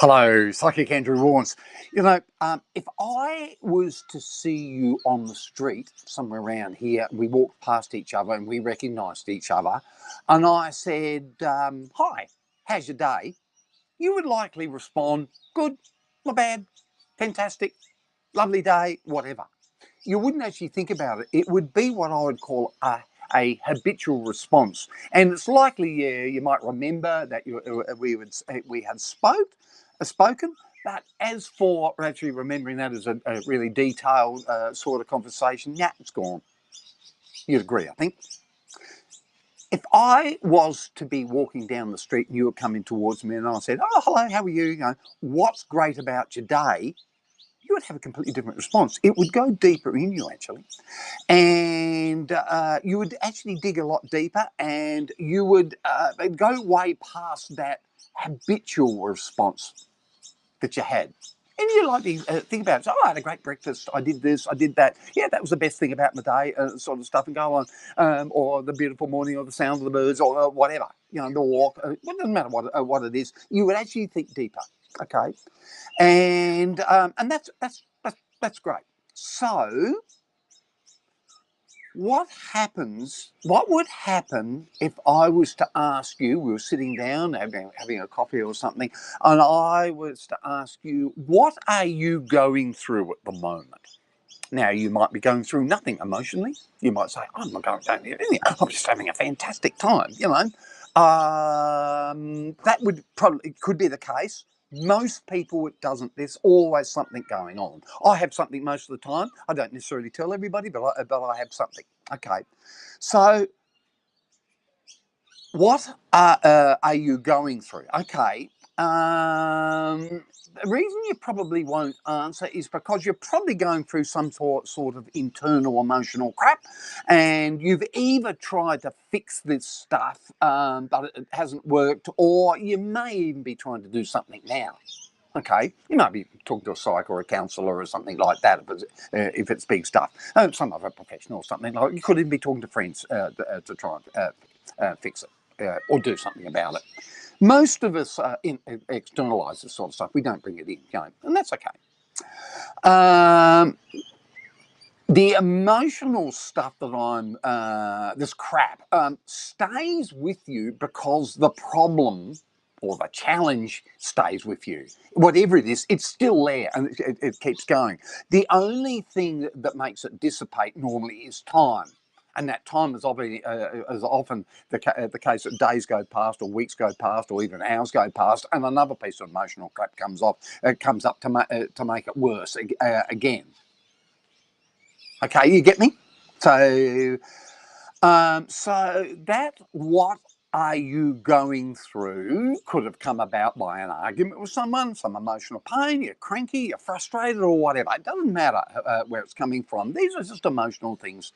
Hello, Psychic Andrew Warnes. If I was to see you on the street somewhere around here, we walked past each other and we recognised each other, and I said, hi, how's your day? You would likely respond, good, not bad, fantastic, lovely day, whatever. You wouldn't actually think about it. It would be what I would call a habitual response, and it's likely you might remember that we had spoken. But as for actually remembering that as a really detailed sort of conversation, yeah, it's gone. You'd agree, I think. If I was to be walking down the street and you were coming towards me and I said, "Oh, hello, how are you? What's great about your day?" You would have a completely different response. It would go deeper in you, actually. And you would actually dig a lot deeper, and you would go way past that habitual response that you had. And you like to think about it. So, I had a great breakfast. I did this. I did that. Yeah, that was the best thing about my day, sort of stuff, and go on. Or the beautiful morning, or the sound of the birds, or whatever. The walk. It doesn't matter what it is. You would actually think deeper. Okay, and that's great. So, what would happen if I was to ask you, we were sitting down having a coffee or something, and I was to ask you, what are you going through at the moment? Now, you might be going through nothing emotionally. You might say, I'm not going through anything. I'm just having a fantastic time, That could be the case. Most people, it doesn't. There's always something going on. I have something most of the time. I don't necessarily tell everybody, but I have something. Okay. So, what are you going through? Okay. The reason you probably won't answer is because you're probably going through some sort of internal emotional crap, and you've either tried to fix this stuff, but it hasn't worked, or you may even be trying to do something now. Okay, you might be talking to a psych or a counsellor or something like that if it's big stuff. Some other professional or something like. You could even be talking to friends to try and fix it or do something about it. Most of us externalise this sort of stuff. We don't bring it in, and that's okay. The emotional stuff that this crap, stays with you because the problem or the challenge stays with you. Whatever it is, it's still there and it keeps going. The only thing that makes it dissipate normally is time. And that time is often the case that days go past, or weeks go past, or even hours go past, and another piece of emotional crap comes up to make it worse again. Okay, you get me? So, that what are you going through could have come about by an argument with someone, some emotional pain, you're cranky, you're frustrated, or whatever. It doesn't matter where it's coming from. These are just emotional things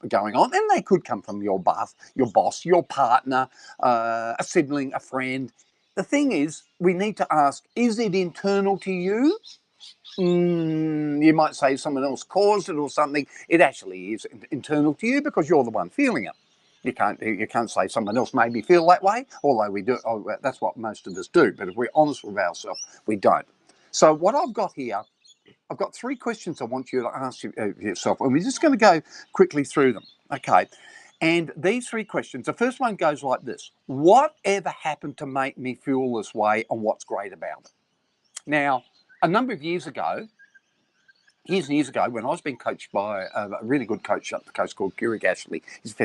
going on, and they could come from your boss, your partner, a sibling, a friend. The thing is, we need to ask, is it internal to you? You might say someone else caused it or something. It actually is internal to you because you're the one feeling it. You can't say someone else made me feel that way, although we do. That's what most of us do. But if we're honest with ourselves, we don't. So what I've got here, I've got 3 questions I want you to ask yourself, and we're just going to go quickly through them. Okay. And these 3 questions, the first one goes like this: whatever happened to make me feel this way, and what's great about it? Now, a number of years ago, years and years ago, when I was being coached by a really good coach up the coast called Keurig Ashley, he's a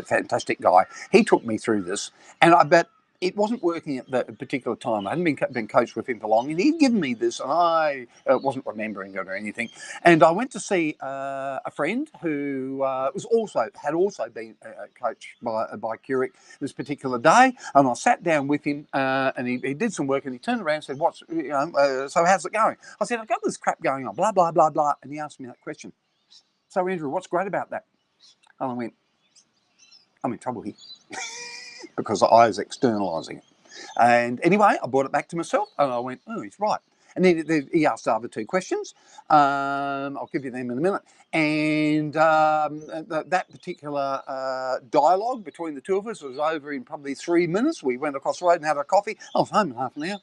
fantastic guy. He took me through this, and I bet it wasn't working at that particular time. I hadn't been coached with him for long, and he'd given me this, and I wasn't remembering it or anything. And I went to see a friend who had also been coached by Keurig this particular day, and I sat down with him, and he did some work, and he turned around and said, so how's it going? I said, I've got this crap going on, blah, blah, blah, blah. And he asked me that question. So, Andrew, what's great about that? And I went, I'm in trouble here because I was externalising it. And anyway, I brought it back to myself, and I went, oh, he's right. And then he asked the other 2 questions. I'll give you them in a minute. And that particular dialogue between the two of us was over in probably 3 minutes. We went across the road and had a coffee. I was home in half an hour.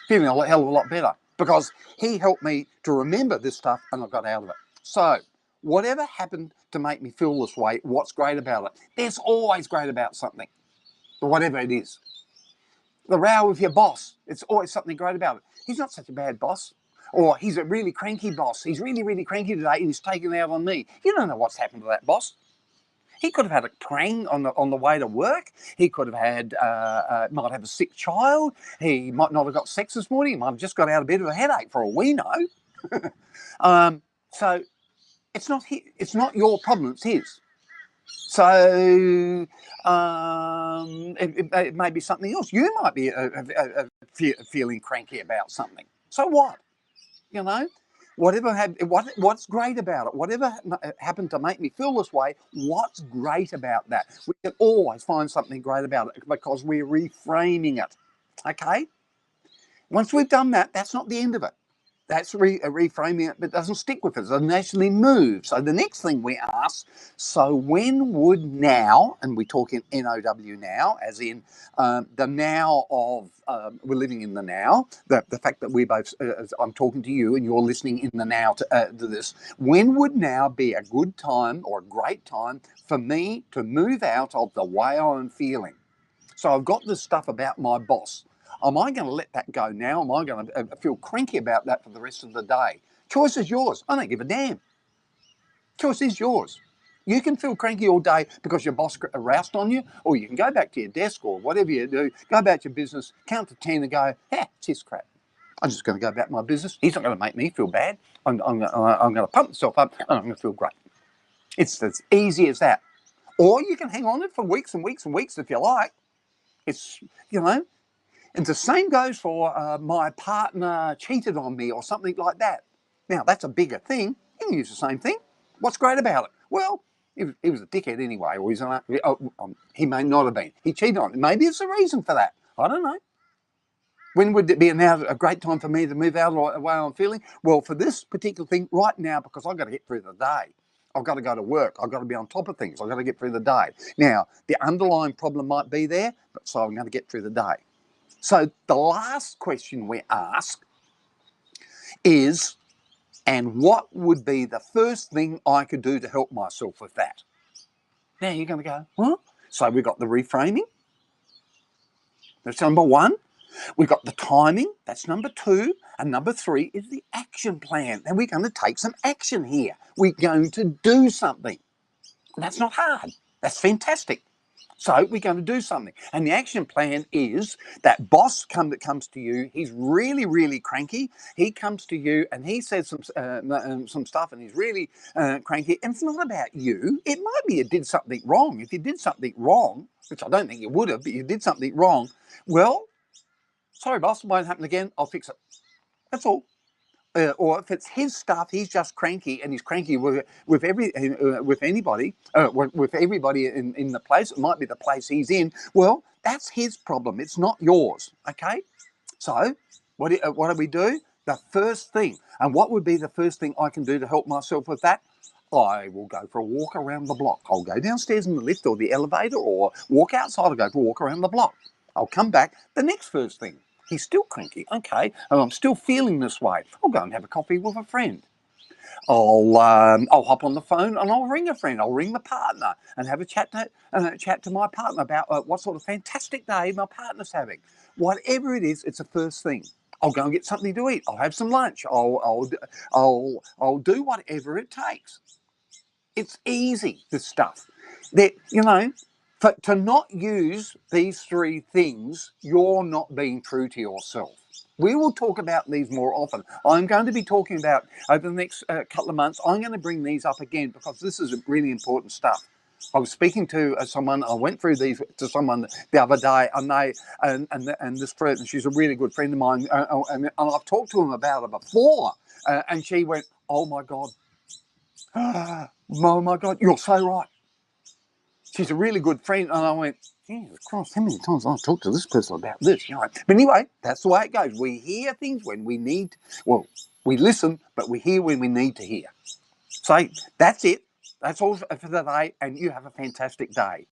feeling a hell of a lot better because he helped me to remember this stuff and I got out of it. So whatever happened to make me feel this way, what's great about it? There's always great about something, whatever it is. The row with your boss, it's always something great about it. He's not such a bad boss. Or he's a really cranky boss. He's really, really cranky today and he's taking it out on me. You don't know what's happened to that boss. He could have had a prang on the way to work. He could have had, might have a sick child. He might not have got sex this morning. He might have just got out of bed with a headache, for all we know. So it's not your problem, it's his. So it may be something else. You might be feeling cranky about something. So what? You know, what's great about it? Whatever happened to make me feel this way, what's great about that? We can always find something great about it because we're reframing it. Okay? Once we've done that, that's not the end of it. That's reframing it, but it doesn't stick with it. It doesn't actually move. So the next thing we ask, so when would now, and we talk in NOW now, as in the now of, we're living in the now, the fact that we both, I'm talking to you and you're listening in the now to this, when would now be a good time or a great time for me to move out of the way I'm feeling? So I've got this stuff about my boss. Am I going to let that go now? Am I going to feel cranky about that for the rest of the day? Choice is yours. I don't give a damn. Choice is yours. You can feel cranky all day because your boss roused on you, or you can go back to your desk or whatever you do, go about your business, count to 10 and go, it's his crap. I'm just going to go about my business. He's not going to make me feel bad. I'm going to pump myself up and I'm going to feel great. It's as easy as that. Or you can hang on it for weeks and weeks and weeks if you like. It's, and the same goes for my partner cheated on me or something like that. Now, that's a bigger thing. You can use the same thing. What's great about it? Well, he was a dickhead anyway, or he may not have been. He cheated on me. Maybe it's a reason for that. I don't know. When would it be now a great time for me to move out of the way I'm feeling? Well, for this particular thing, right now, because I've got to get through the day. I've got to go to work. I've got to be on top of things. I've got to get through the day. Now, the underlying problem might be there, but so I'm going to get through the day. So the last question we ask is, and what would be the first thing I could do to help myself with that? Now you're going to go, huh? So we've got the reframing. That's number one. We've got the timing. That's number two. And number three is the action plan. And we're going to take some action here. We're going to do something. That's not hard. That's fantastic. So we're going to do something. And the action plan is that boss that comes to you, he's really, really cranky. He comes to you and he says some stuff and he's really cranky. And it's not about you. It might be you did something wrong. If you did something wrong, which I don't think you would have, but you did something wrong, well, sorry, boss, it won't happen again. I'll fix it. That's all. Or if it's his stuff, he's just cranky, and he's cranky with anybody, with everybody in the place. It might be the place he's in. Well, that's his problem. It's not yours. Okay. So, what do we do? The first thing, and what would be the first thing I can do to help myself with that? I will go for a walk around the block. I'll go downstairs in the lift or the elevator, or walk outside. I'll go for a walk around the block. I'll come back. The next first thing. He's still cranky, okay, and I'm still feeling this way. I'll go and have a coffee with a friend. I'll hop on the phone and I'll ring a friend. I'll ring the partner and have a chat to my partner about what sort of fantastic day my partner's having. Whatever it is, it's the first thing. I'll go and get something to eat. I'll have some lunch. I'll do whatever it takes. It's easy, this stuff. That to not use these three things, you're not being true to yourself. We will talk about these more often. I'm going to be talking about, over the next couple of months, I'm going to bring these up again because this is really important stuff. I was speaking to someone, I went through these to someone the other day, and this friend, she's a really good friend of mine, and I've talked to him about it before, and she went, oh my God, you're so right. She's a really good friend. And I went, Jesus Christ, how many times I've talked to this person about this? But anyway, that's the way it goes. We hear things when we need, we listen, but we hear when we need to hear. So that's it. That's all for today, and you have a fantastic day.